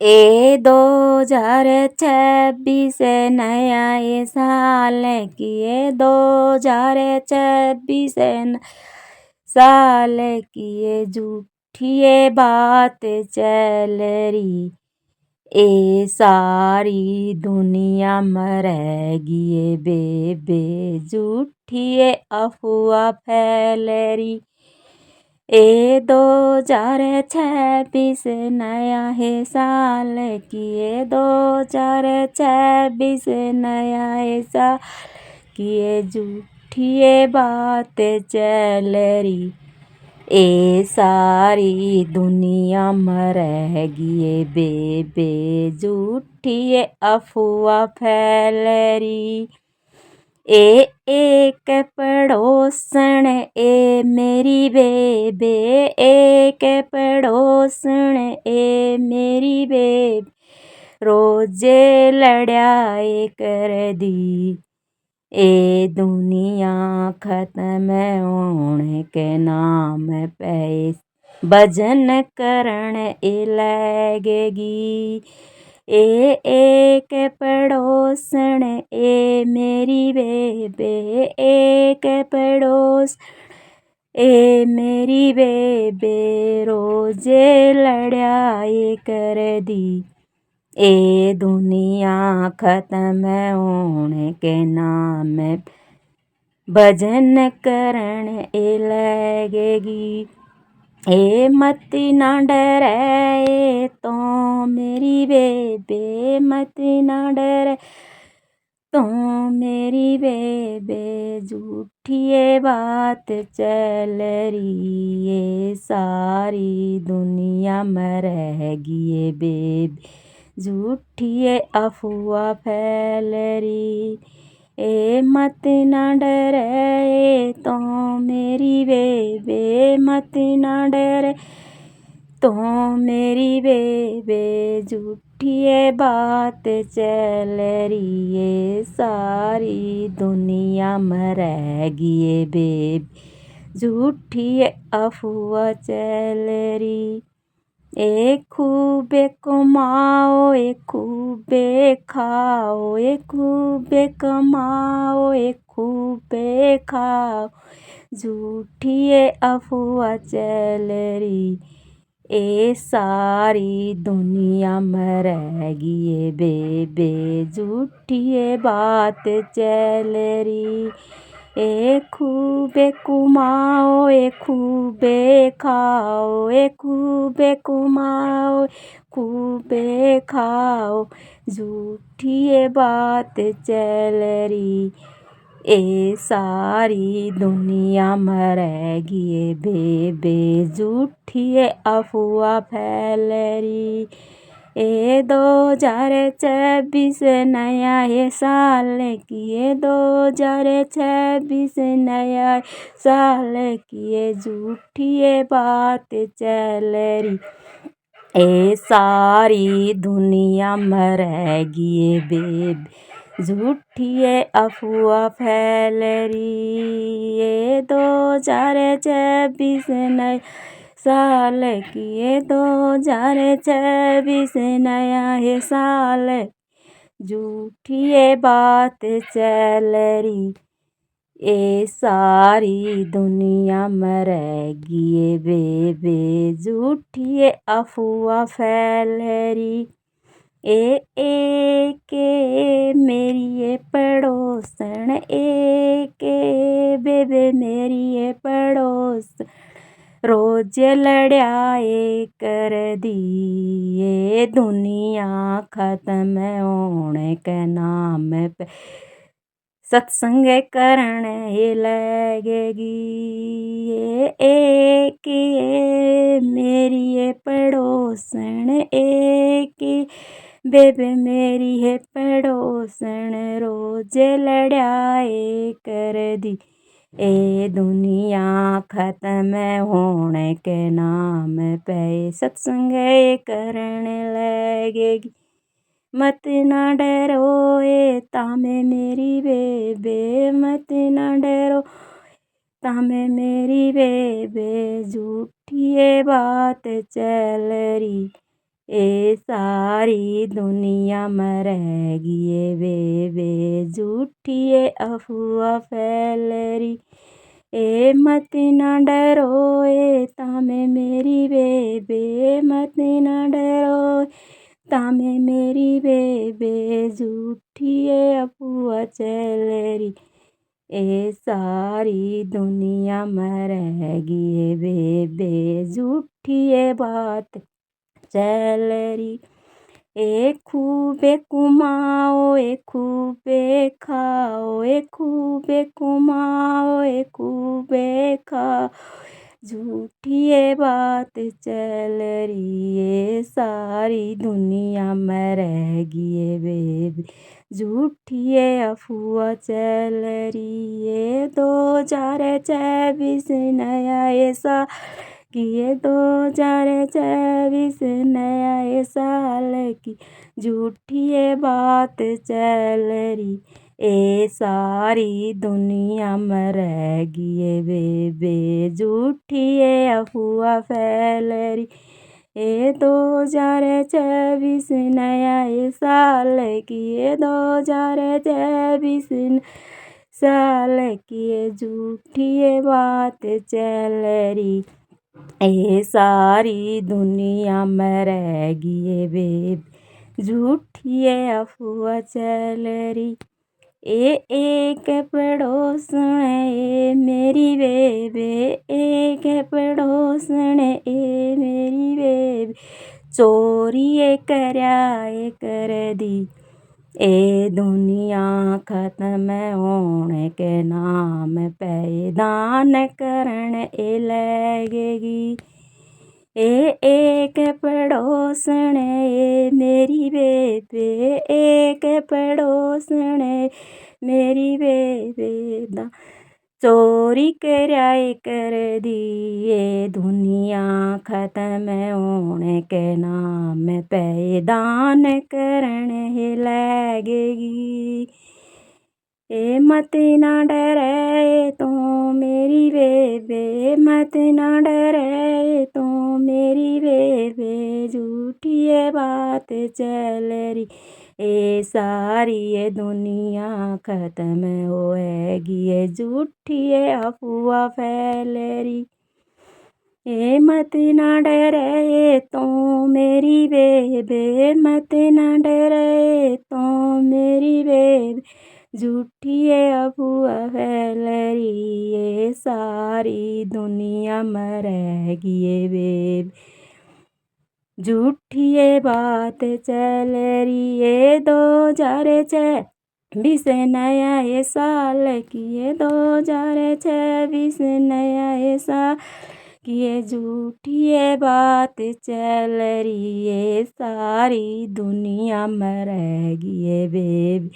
ए 2026 नया ये साल की, ये 2026 साल की, ये झूठी ये बात चल रही, ए सारी दुनिया मरेगी, ये बेबे झूठी ये अफवाह फैल रही। ए 2026 नया है साल की, ये 2026 नया है साल की, ये झूठी ये बात चल रही, ए सारी दुनिया मरेगी, ये बेबे झूठी ये अफवाह फैल रही। ए एक पड़ोसन ए मेरी बेबे, एक पड़ोसन ए मेरी बेबे, रोजे लड़ाई कर दी, ए दुनिया खत्म होने के नाम पे भजन करण ए लगेगी। ए एक पड़ोसन ए मेरी बेबे, एक पड़ोस ए मेरी बेबे, रोजे लड़ाई कर दी, ए दुनिया खत्म होने के नाम भजन करण ए लगेगी। ए मती ना डरे ए तो मेरी बेबे, मती ना डरे तो मेरी बेबे, झूठी ये बात चल रही, ये सारी दुनिया मरेगी, ये बेबे झूठी ये अफवाह फैल रही। ए मत ना डरे ए तो मेरी बेबे, मत ना डरे तो मेरी बेबे, झूठी ये बात चल रही, ये सारी दुनिया मरेगी, ये बेबे झूठी ये अफवाह चल रही। ए खूबे कमाओ, ए खूबे खाओ, ए खूबे कमाओ, ए खूबे खाओ, झूठी ये अफवाह चल रही, ए सारी दुनिया मरेगी, ये बेबे झूठी ये बात चल रही। ए खूबे कमाओ, ए खूबे खाओ, ए खूबे कमाओ, खूबे खाओ, झूठी ये बात चल रही, ए सारी दुनिया मरेगी, ये बेबे झूठी ये अफवाह फैल रही। ए 2026 नया ये साल की, ये 2026 नया साल की, ये झूठी ये बात चल रही, ए सारी दुनिया मरेगी, ये बेबे झूठी ये अफवाह फैल रही। ये 2026 नया साल की, ये 2026 नया है साल, झूठी ये बात चल रही, ए सारी दुनिया मरेगी, ये बेबे झूठी ये अफवाह फैल रही। एक मेरी ये पड़ोसन, एक बेबे मेरी ये पड़ोस, रोज लड़ाई कर दी, ये दुनिया खत्म होने के नाम पे सत्संग करण ही लगेगी। ये एक ये मेरी ये पड़ोसन, एक बेबे मेरी है पड़ोसन, रोज लड़ाई कर दी, ए दुनिया खत्म होने के नाम पे सत्संग करण लगेगी। मत ना डरो ए तामे मेरी बेबे, मत ना डरो तामे मेरी बेबे, झूठी ये बात चल रही, ये सारी दुनिया में रहेगी ये बे झूठी ये अफवाह फैल रही। ए मत न डरो ए तामे मेरी बेबे मत न डरो तामे मेरी बेबे झूठी ये अफवाह चल रही। ए सारी दुनिया में रहेगी ये बेबे झूठी ये बात चल रही। ए खूबे कुमाओ ए खूबे खाओ ए खूबे कुमाओ ए खूबे खाओ झूठी ये बात चल रही। ये सारी दुनिया में रहेगी ये बेबी झूठी ये अफवाह चल रही। ये 2024 नया ऐसा कि ये 2024 नया ये साल की झूठी ये बात चल रही। ए सारी दुनिया में रहेगी ये बेबे झूठी ये अफवाह फैल रही। ये 2024 नया ये साल की ये 2024 साल की ये झूठी ये बात चल रही। ये सारी दुनिया में रहेगी ये बेबी झूठी ये अफवाह चल रही। एक पड़ोसन ए मेरी बेबे एक पड़ोसन ए मेरी बेबी चोरी ए कर दी। ए दुनिया खत्म होने के नाम पे दान करण ए लगेगी। एक पड़ोसन ए मेरी बेबे एक पड़ोसन मेरी बेबे चोरी कर दी। ये दुनिया खत्म होने के नाम पे दान करण ही लगेगी। ए मत ना डरे तो मेरी बेबे मत ना डरे तो मेरी बेबे झूठी ये बात चल रही। ए सारी ये दुनिया खत्म होएगी ये झूठी ये अफवाह फैल रही। ए मत ना डरे तो मेरी बेबे मत ना डरे तो मेरी बेबे झूठी ये अफवाह फैल रही। ये सारी दुनिया में रहेगी ये बेबी झूठी ये बात चल रही। ये 2024 नया ये साल की ये 2024 नया ये साल की ये झूठी ये बात चल रही। ये सारी दुनिया में रहेगी ये बेबी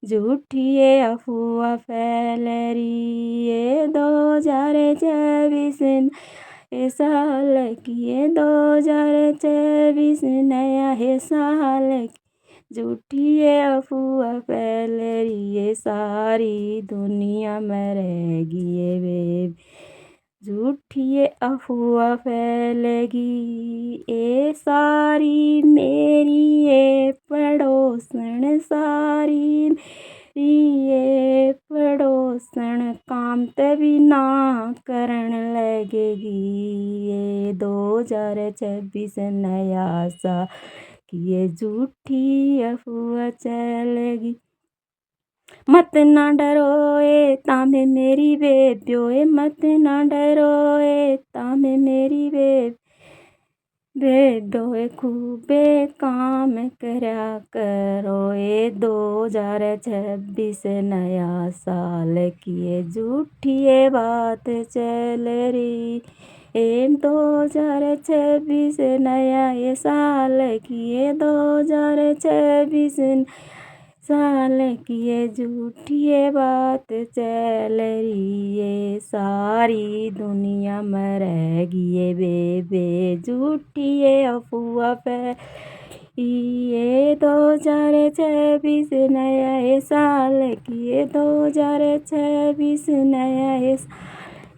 झूठी ये अफवाह फैल रही। ये 2024 ये साल की ये 2024 नया ये साल की झूठी ये अफवाह फैल रही। ये सारी दुनिया में रहेगी ये बेबी झूठी ये अफवाह फैलेगी। ये सारी मेरी ये पड़ोसन सारी मेरी ये पड़ोसन काम तभी ना करण लगेगी। ये 2026 नया सा कि ये झूठी अफवाह चलेगी। मत ना डरो ए तामे मेरी बेब्यो ए मत ना डरो ए तामे मेरी बेब्यो ए खूबे काम करया करो। ए 2026 नया साल की ये झूठी ये बात चल रही। ए 2026 नया ये साल की ये 2026 साल की ये झूठी ये बात चल रही। ये सारी दुनिया में रहेगी ये बेबे झूठी ये अफवाह पे। ये 2026 नया ये साल की ये 2026 नया ये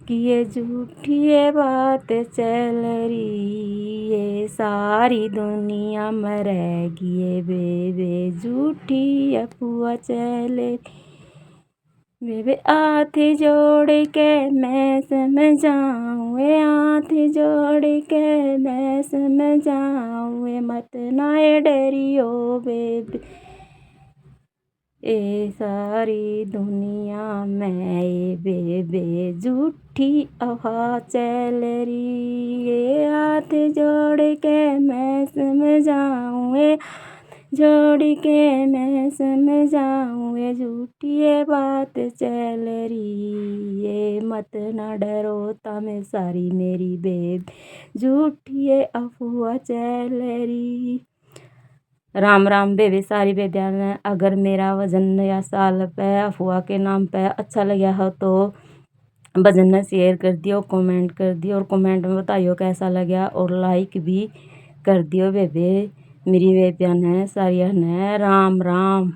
कि ये झूठी ये बात चल रही, ये सारी दुनिया मरेगी ये बेबे झूठी अफवाह चल रही। बेबे हाथ जोड़ के मैं समझाऊँ, हाथ जोड़ के मैं समझाऊँ, मत ना डरियो बेबे, ए सारी दुनिया में ये बेबे झूठी अफवाह चल रही। ये हाथ जोड़ के मैं समझाऊँ, जोड़ के मैं समझाऊँ, ये झूठी ये बात चल रही, ये मत ना डरो तमे सारी मेरी बेबे झूठी ये अफवाह चल रही। राम राम बेबे सारी बेबियां ने। अगर मेरा वजन या साल पे अफवाह के नाम पे अच्छा लगा हो तो भजन ने शेयर कर दियो, कमेंट कर दियो और कमेंट में बताइयो कैसा लगा और लाइक भी कर दियो बेबे। मेरी बेबियां ने सारिया ने राम राम।